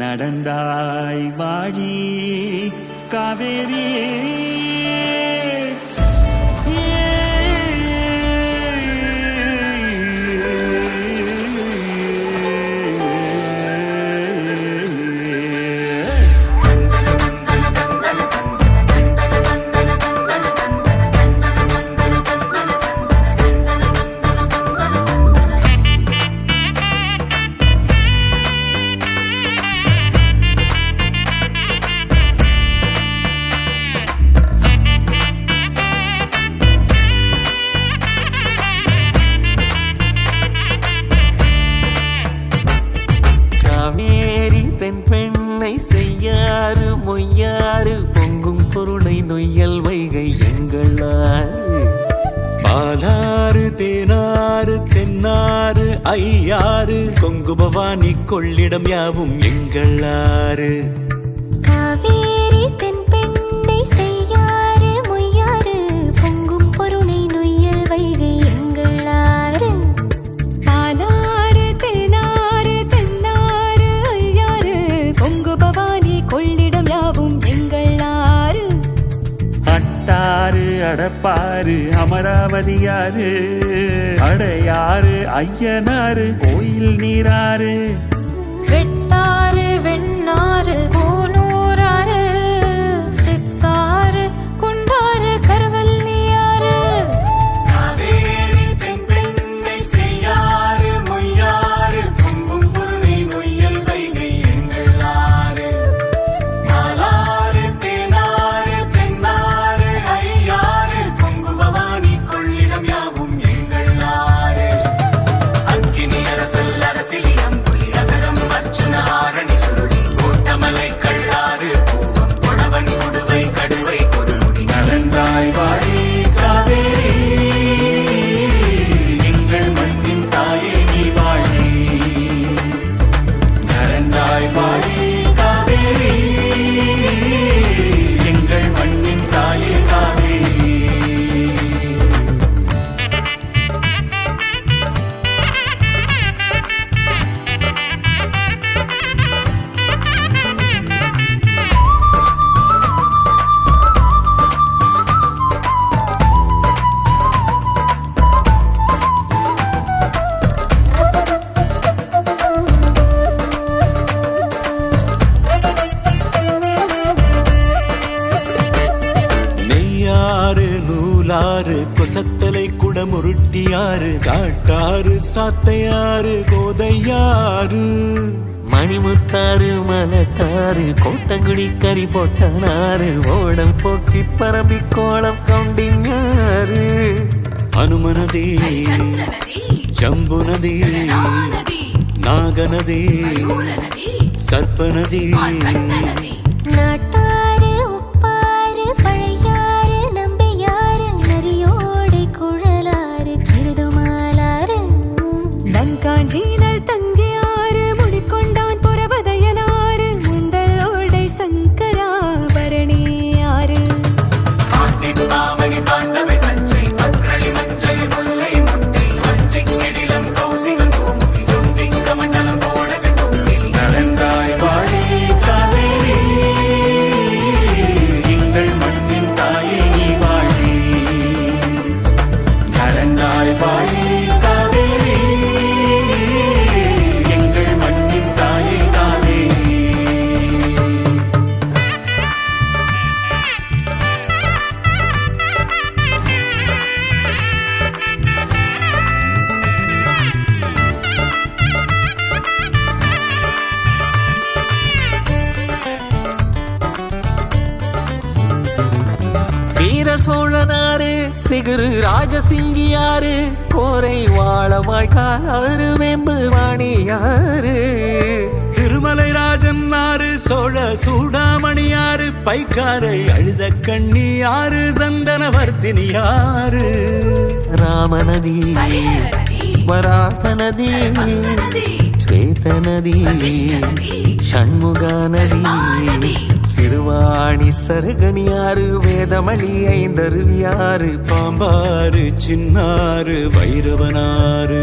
நடந்தாய் வாழி காவேரி பெண்ணை செய்யாறு மொய்யாறு பொங்கும் பொருளை நொய்யல் வைகை எங்களாறு பாலாறு தேனாறு தென்னாறு ஐயாறு கொங்கு பவானி கொள்ளிடம் யாவும் எங்களாறு காவேரி தென் பெண்ணை செய்யாறு மொய்யாறு பொங்கும் பொருளை நொய்யல் வைகை எங்களாறு பாலாறு தேனாறு தென்னாறு ஐயாறு பொங்கு பவானி கொள்ளிடம் யாவும் எங்களாறு அட்டாறு அடப்பாறு அமராவதியாறு அடையாறு ஐயனாறு கோயில் நீராறு வெட்டாறு வெண்ணாறு கோனூராறு சித்தாறு குண்டாறு கருவல்லியாறு காவேரி தென் பெண்ணை செய்யாறு மொய்யாறு பொங்கும் பொருளை நொய்யல் வைகை எங்களாறு பாலாறு தேனாறு தென்னாறு ஐயாறு பொங்கு பவானி கொள்ளிடம் யாவும் எங்களாறு அக்கினி அரசல் அரசிலியம் புலிரகரம் அர்ச்சுன ஆரணி சுருளி கோட்டமலை கள்ளாறு பூவம் கொணவன் கொடுவை கடுவை கொடுமுடி நடந்தாய் வாழி காவேரி எங்கள் மண்ணின் தாயே நீ வாழி நடந்தாய் வாழி காவேரி எங்கள் மண்ணின் தாயே காவேரி நெய்யாறு நூலாறு கொசத்தலை குடமுருட்டியாறு காட்டாறு சாத்தையாறு கோதையாறு மணிமுத்தாறு மலட்டாறு கோட்டங்குடி கறி போட்டனாறு ஓடம் போக்கி பரம்பி கோலம் கவுண்டிஞாறு அனுமனதி ஜம்புநதி நாகநதி சர்ப்பநதி நாட்டாறு உப்பாறு பழையாறு நம்பியாறு நரியோடை குழலாறு கிருதுமாலாறு நங்காஞ்சீனல் தங்கியாறு முடிக்கொண்டான் புறபதையனாறு முந்தலோடை சங்கராபரணியாறு பாண்டவை பஞ்சை பக்ரளி மஞ்சள் முல்லை முட்டை வஞ்சி கெடிலம் கௌசிகம் கோமுகி ஜொம்பிங்க மண்டலம் போடக தொங்கில் நடந்தாய் வாழி காவேரி எங்கள் மண்ணின் தாயே நீ வாழி நடந்தாய் வாழி காவேரி எங்கள் மண்ணின் தாயே காவேரி வீர சோழனாறு சிகுரு ராஜசிங்கியாறு கோரை வாழமாய் காலாறு வேம்பு வாணியாறு திருமலை ராஜன் ஆறு சோழ சூடாமணியாறு பைக்காரை அழுத கண்ணியாறு சந்தனவர்த்தினியாறு ராமநதி வராக நதி ஸ்வேத நதி ஷண்முகா நதி சிறுவாணி சருகணியாறு வேதமளி ஐந்தருவியாறு பாம்பாறு சின்னாறு வைரவனாறு